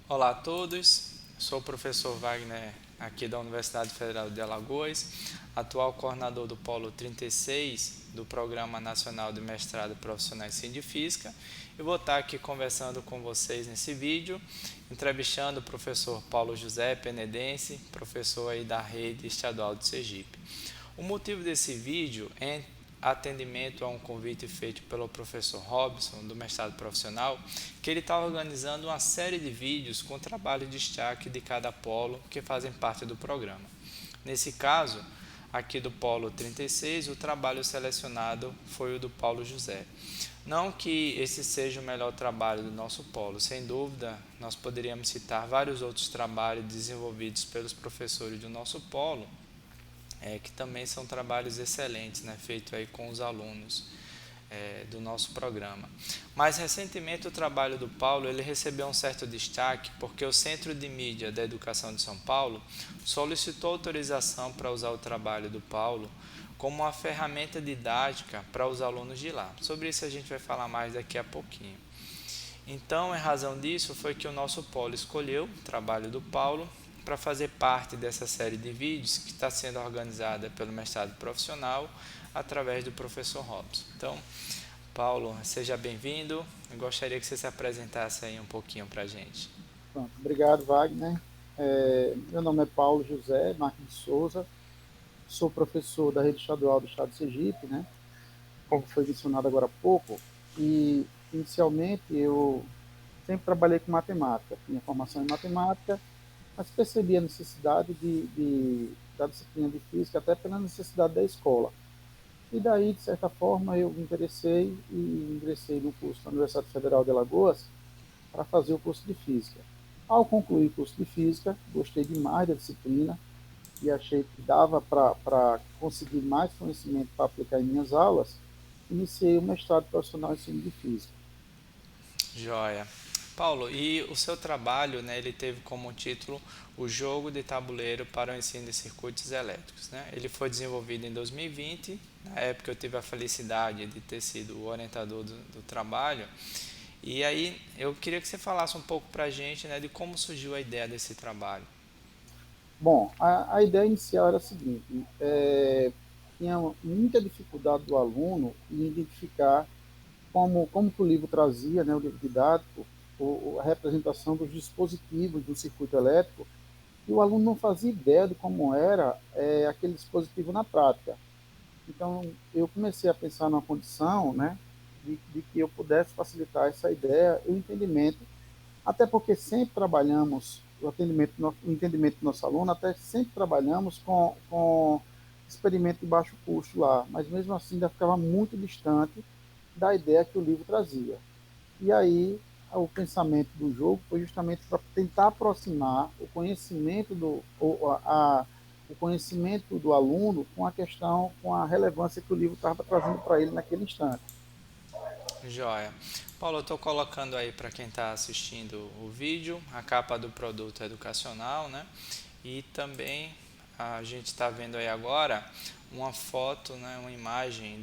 Olá a todos, sou o professor Wagner aqui da Universidade Federal de Alagoas, atual coordenador do Polo 36 do Programa Nacional de Mestrado Profissional em Ciência Física e vou estar aqui conversando com vocês nesse vídeo, entrevistando o professor Paulo José Penedense, professor aí da Rede Estadual de Sergipe. O motivo desse vídeo é atendimento a um convite feito pelo professor Robson, do mestrado profissional, que ele está organizando uma série de vídeos com trabalho de destaque de cada polo que fazem parte do programa. Nesse caso, aqui do polo 36, o trabalho selecionado foi o do Paulo José. Não que esse seja o melhor trabalho do nosso polo, sem dúvida, nós poderíamos citar vários outros trabalhos desenvolvidos pelos professores do nosso polo, que também são trabalhos excelentes, né, feitos aí com os alunos do nosso programa. Mas recentemente o trabalho do Paulo ele recebeu um certo destaque porque o Centro de Mídia da Educação de São Paulo solicitou autorização para usar o trabalho do Paulo como uma ferramenta didática para os alunos de lá. Sobre isso a gente vai falar mais daqui a pouquinho. Então, em razão disso, foi que o nosso polo escolheu o trabalho do Paulo para fazer parte dessa série de vídeos que está sendo organizada pelo mestrado profissional através do professor Robson. Então, Paulo, seja bem-vindo. Eu gostaria que você se apresentasse aí um pouquinho para a gente. Pronto, obrigado, Wagner. Meu nome é Paulo José Marques de Souza, sou professor da Rede Estadual do Estado de Sergipe, né? Como foi mencionado agora há pouco, e inicialmente eu sempre trabalhei com matemática, tinha formação em matemática, mas percebi a necessidade da disciplina de física, até pela necessidade da escola. E daí, de certa forma, eu me interessei e ingressei no curso da Universidade Federal de Alagoas, para fazer o curso de Física. Ao concluir o curso de Física, gostei demais da disciplina e achei que dava para conseguir mais conhecimento para aplicar em minhas aulas, iniciei o mestrado profissional em ensino de Física. Joia. Paulo, e o seu trabalho, né, ele teve como título o jogo de tabuleiro para o ensino de circuitos elétricos, né? Ele foi desenvolvido em 2020, na época eu tive a felicidade de ter sido o orientador do trabalho. E aí eu queria que você falasse um pouco para a gente, né, de como surgiu a ideia desse trabalho. Bom, a ideia inicial era a seguinte: tinha muita dificuldade do aluno em identificar como que o livro trazia, né, o livro didático, a representação dos dispositivos do circuito elétrico, e o aluno não fazia ideia de como era aquele dispositivo na prática. Então, eu comecei a pensar numa condição, né, de que eu pudesse facilitar essa ideia e o entendimento, até porque sempre trabalhamos, o entendimento do nosso aluno, até sempre trabalhamos com experimento de baixo custo lá, mas mesmo assim ainda ficava muito distante da ideia que o livro trazia. E aí, o pensamento do jogo foi justamente para tentar aproximar o conhecimento o conhecimento do aluno com a questão, com a relevância que o livro estava trazendo para ele naquele instante. Joia. Paulo, eu estou colocando aí para quem está assistindo o vídeo a capa do produto educacional, né? E também a gente está vendo aí agora uma foto, né, uma imagem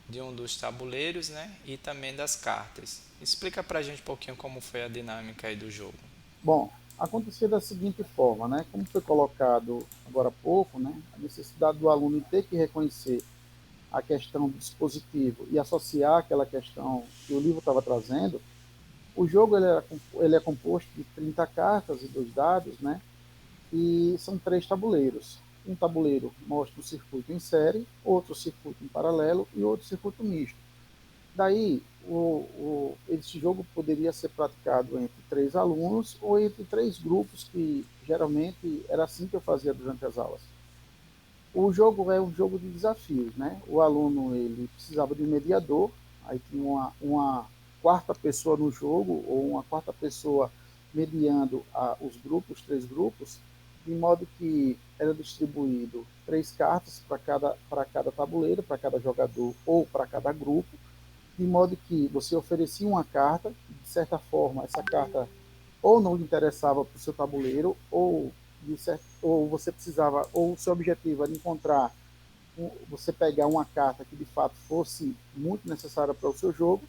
de um dos tabuleiros, né, e também das cartas. Explica para a gente um pouquinho como foi a dinâmica aí do jogo. Bom, acontecia da seguinte forma, né? Como foi colocado agora há pouco, né? A necessidade do aluno ter que reconhecer a questão do dispositivo e associar aquela questão que o livro estava trazendo. O jogo ele é composto de 30 cartas e 2 dados, né? E são 3 tabuleiros. Um tabuleiro mostra o circuito em série, outro circuito em paralelo e outro circuito misto. Daí, esse jogo poderia ser praticado entre 3 alunos ou entre 3 grupos, que geralmente era assim que eu fazia durante as aulas. O jogo é um jogo de desafios, né? O aluno ele precisava de um mediador, aí tinha uma quarta pessoa no jogo, ou uma quarta pessoa mediando os grupos, 3 grupos, de modo que era distribuído 3 cartas para cada tabuleiro, para cada jogador ou para cada grupo, de modo que você oferecia uma carta, de certa forma, essa carta ou não lhe interessava para o seu tabuleiro, ou você precisava, ou o seu objetivo era encontrar, você pegar uma carta que de fato fosse muito necessária para o seu jogo,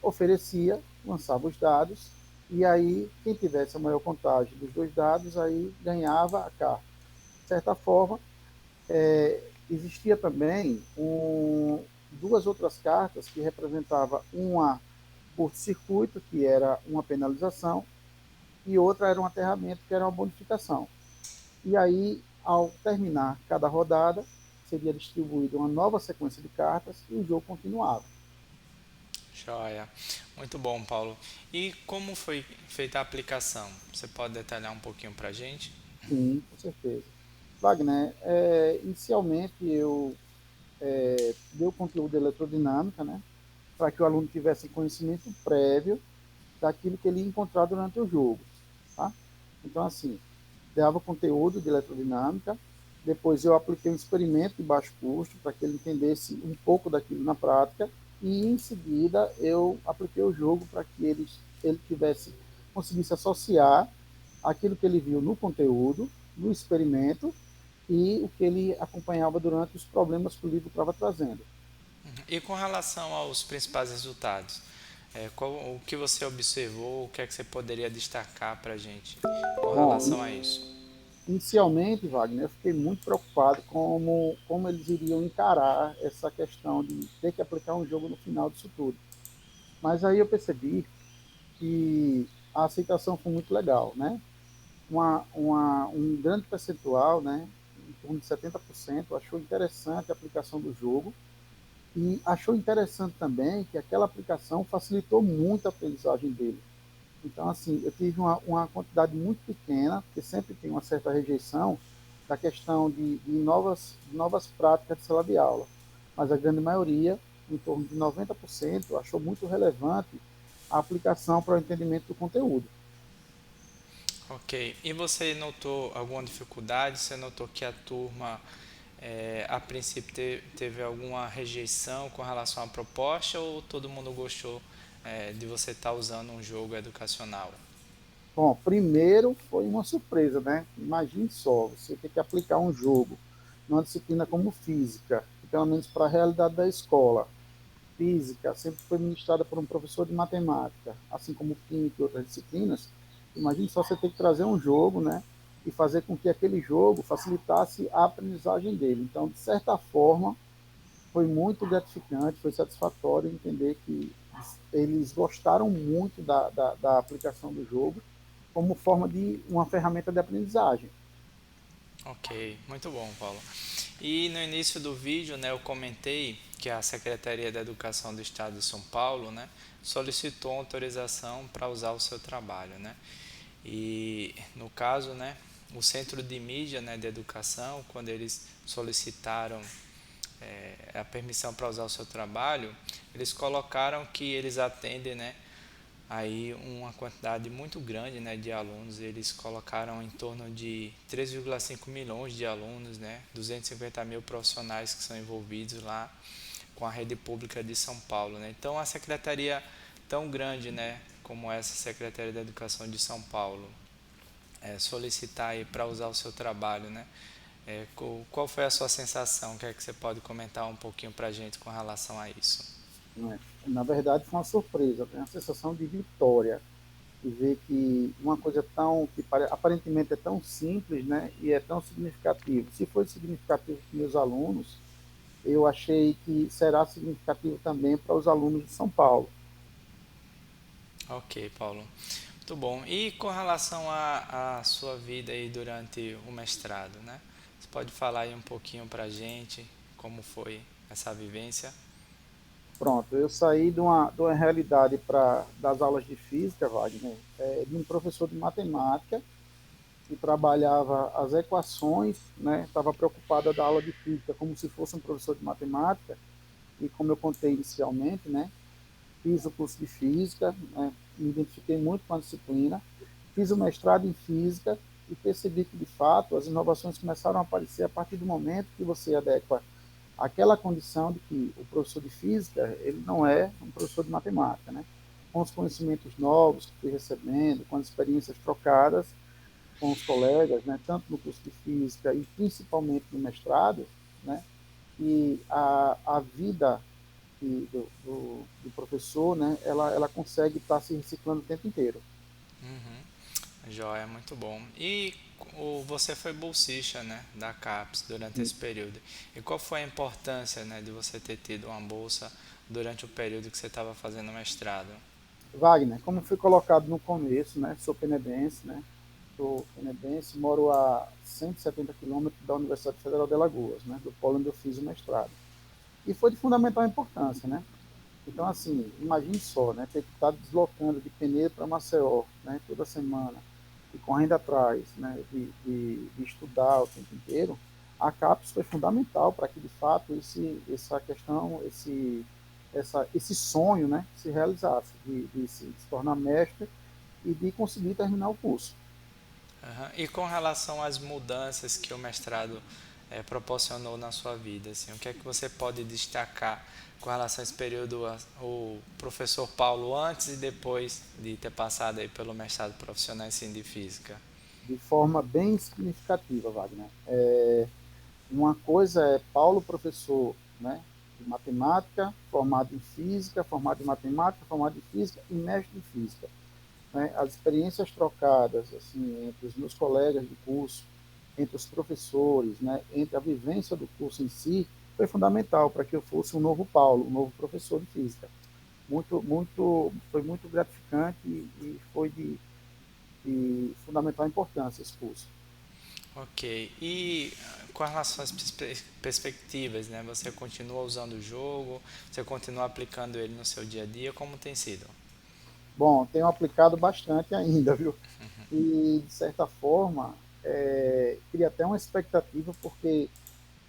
oferecia, lançava os dados, e aí quem tivesse a maior contagem dos dois dados, aí ganhava a carta. De certa forma, existia também duas outras cartas que representava uma curto-circuito, que era uma penalização, e outra era um aterramento, que era uma bonificação. E aí, ao terminar cada rodada, seria distribuída uma nova sequência de cartas e o jogo continuava. Joia. Muito bom, Paulo. E como foi feita a aplicação? Você pode detalhar um pouquinho para a gente? Sim, com certeza. Wagner, inicialmente eu dei o conteúdo de eletrodinâmica, né, para que o aluno tivesse conhecimento prévio daquilo que ele ia encontrar durante o jogo. Tá? Então, assim, dava conteúdo de eletrodinâmica, depois eu apliquei um experimento de baixo custo para que ele entendesse um pouco daquilo na prática, e em seguida eu apliquei o jogo para que ele conseguisse associar aquilo que ele viu no conteúdo, no experimento, e o que ele acompanhava durante os problemas que o livro estava trazendo. E com relação aos principais resultados, o que você observou, o que é que você poderia destacar para a gente com Bom, relação a isso? inicialmente, Wagner, eu fiquei muito preocupado como eles iriam encarar essa questão de ter que aplicar um jogo no final disso tudo. Mas aí eu percebi que a aceitação foi muito legal, né? Um grande percentual, né, em torno de 70%, achou interessante a aplicação do jogo e achou interessante também que aquela aplicação facilitou muito a aprendizagem dele. Então, assim, eu tive uma quantidade muito pequena, porque sempre tem uma certa rejeição da questão de novas práticas de sala de aula. Mas a grande maioria, em torno de 90%, achou muito relevante a aplicação para o entendimento do conteúdo. Ok. E você notou alguma dificuldade? Você notou que a turma, a princípio, teve alguma rejeição com relação à proposta ou todo mundo gostou, de você estar usando um jogo educacional? Bom, primeiro foi uma surpresa, né? Imagine só, você ter que aplicar um jogo numa disciplina como física, que pelo menos para a realidade da escola, física sempre foi ministrada por um professor de matemática, assim como química e outras disciplinas. Imagine só você ter que trazer um jogo, né? E fazer com que aquele jogo facilitasse a aprendizagem dele. Então, de certa forma, foi muito gratificante, foi satisfatório entender que eles gostaram muito da aplicação do jogo como forma de uma ferramenta de aprendizagem. Ok, muito bom, Paulo. E no início do vídeo, né, eu comentei que a Secretaria da Educação do Estado de São Paulo, né, solicitou autorização para usar o seu trabalho, né? E no caso, né, o Centro de Mídia, né, de Educação, quando eles solicitaram a permissão para usar o seu trabalho, eles colocaram que eles atendem, né, aí uma quantidade muito grande, né, de alunos. Eles colocaram em torno de 3,5 milhões de alunos, né, 250 mil profissionais que são envolvidos lá com a rede pública de São Paulo, né? Então a secretaria tão grande, né, como essa Secretaria da Educação de São Paulo, solicitar aí para usar o seu trabalho, né? Qual foi a sua sensação? O que é que você pode comentar um pouquinho para a gente com relação a isso? Né? Na verdade, foi uma surpresa, tem uma sensação de vitória, de ver que uma coisa que aparentemente é tão simples, né, e é tão significativo. Se foi significativo para meus alunos, eu achei que será significativo também para os alunos de São Paulo. Ok, Paulo. Muito bom. E com relação à sua vida aí durante o mestrado, né? Você pode falar aí um pouquinho para a gente como foi essa vivência? Pronto, eu saí de uma realidade das aulas de física, Wagner, de um professor de matemática que trabalhava as equações, né? Estava preocupada da aula de física como se fosse um professor de matemática, e como eu contei inicialmente, né? Fiz o curso de física, né? Me identifiquei muito com a disciplina, fiz o mestrado em física e percebi que, de fato, as inovações começaram a aparecer a partir do momento que você adequa aquela condição de que o professor de física, ele não é um professor de matemática, né? Com os conhecimentos novos que fui recebendo, com as experiências trocadas com os colegas, né, tanto no curso de física e principalmente no mestrado, né, e a vida do professor, né, ela consegue estar se reciclando o tempo inteiro. Joia, muito bom. E você foi bolsista, né, da CAPES durante esse período. E qual foi a importância, né, de você ter tido uma bolsa durante o período que você estava fazendo o mestrado? Wagner, como foi colocado no começo, né, sou penedense, né, sou penedense, moro a 170 quilômetros da Universidade Federal de Alagoas, né, do polo onde eu fiz o mestrado. E foi de fundamental importância, né? Então, assim, imagine só, né, ter que estar deslocando de Penedo para Maceió, né, toda semana, e correndo atrás, né, de estudar o tempo inteiro. A CAPES foi fundamental para que, de fato, essa questão, esse sonho, né, se realizasse, de se tornar mestre e de conseguir terminar o curso. Aham. E com relação às mudanças que o mestrado proporcionou na sua vida, assim, o que é que você pode destacar com relação a esse período, o professor Paulo antes e depois de ter passado aí pelo mestrado profissional em ciência de física? De forma bem significativa, Wagner. Uma coisa é Paulo, professor, né, de matemática, formado em física, formado em matemática, formado em física e mestre em física. Né? As experiências trocadas assim entre os meus colegas de curso, entre os professores, né, entre a vivência do curso em si, foi fundamental para que eu fosse um novo Paulo, um novo professor de física. Foi muito gratificante e foi de fundamental importância esse curso. Ok. E com relação às perspectivas, né? Você continua usando o jogo, você continua aplicando ele no seu dia a dia, como tem sido? Bom, tenho aplicado bastante ainda, viu? E, de certa forma, cria até uma expectativa, porque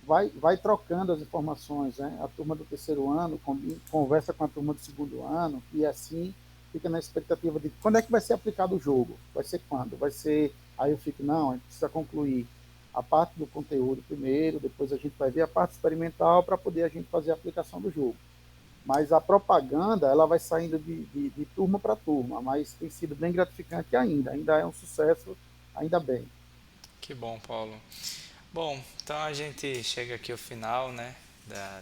vai trocando as informações, né? A turma do terceiro ano conversa com a turma do segundo ano, e assim fica na expectativa de quando é que vai ser aplicado o jogo, vai ser quando, vai ser. Aí eu fico, não, a gente precisa concluir a parte do conteúdo primeiro, depois a gente vai ver a parte experimental para poder a gente fazer a aplicação do jogo. Mas a propaganda ela vai saindo de turma para turma, mas tem sido bem gratificante ainda é um sucesso, ainda bem. Que bom, Paulo. Bom, então a gente chega aqui ao final, né,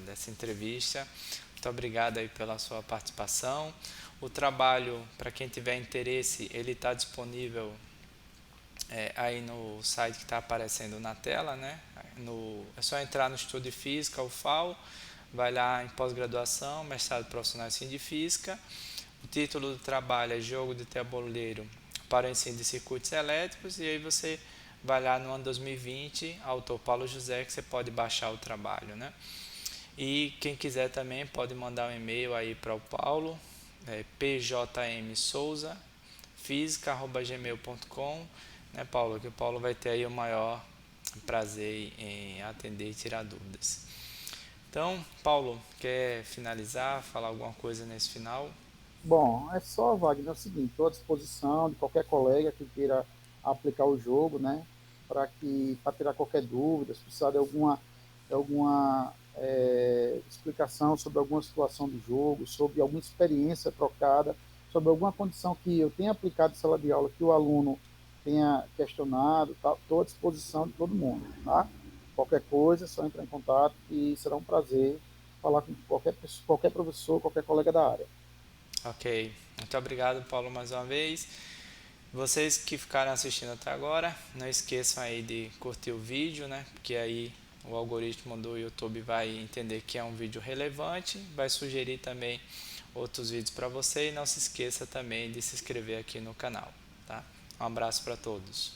dessa entrevista. Muito obrigado aí pela sua participação. O trabalho, para quem tiver interesse, ele está disponível aí no site que está aparecendo na tela, né? É só entrar no Estudo de Física, o FAO, vai lá em pós-graduação, mestrado profissional em ciência de física. O título do trabalho é Jogo de Tabuleiro para o ensino de circuitos elétricos, e aí você vai lá no ano 2020, autor Paulo José, que você pode baixar o trabalho, né? E quem quiser também pode mandar um e-mail aí para o Paulo, pjmsouza.física@gmail.com, né, Paulo? Que o Paulo vai ter aí o maior prazer em atender e tirar dúvidas. Então, Paulo, quer finalizar, falar alguma coisa nesse final? Bom, é só, Wagner, é o seguinte, estou à disposição de qualquer colega que queira aplicar o jogo, né, para tirar qualquer dúvida, se precisar de alguma explicação sobre alguma situação do jogo, sobre alguma experiência trocada, sobre alguma condição que eu tenha aplicado em sala de aula, que o aluno tenha questionado, estou à disposição de todo mundo, tá? Qualquer coisa, é só entrar em contato e será um prazer falar com qualquer professor, qualquer colega da área. Ok. Muito obrigado, Paulo, mais uma vez. Vocês que ficaram assistindo até agora, não esqueçam aí de curtir o vídeo, né? Porque aí o algoritmo do YouTube vai entender que é um vídeo relevante, vai sugerir também outros vídeos para você, e não se esqueça também de se inscrever aqui no canal, tá? Um abraço para todos.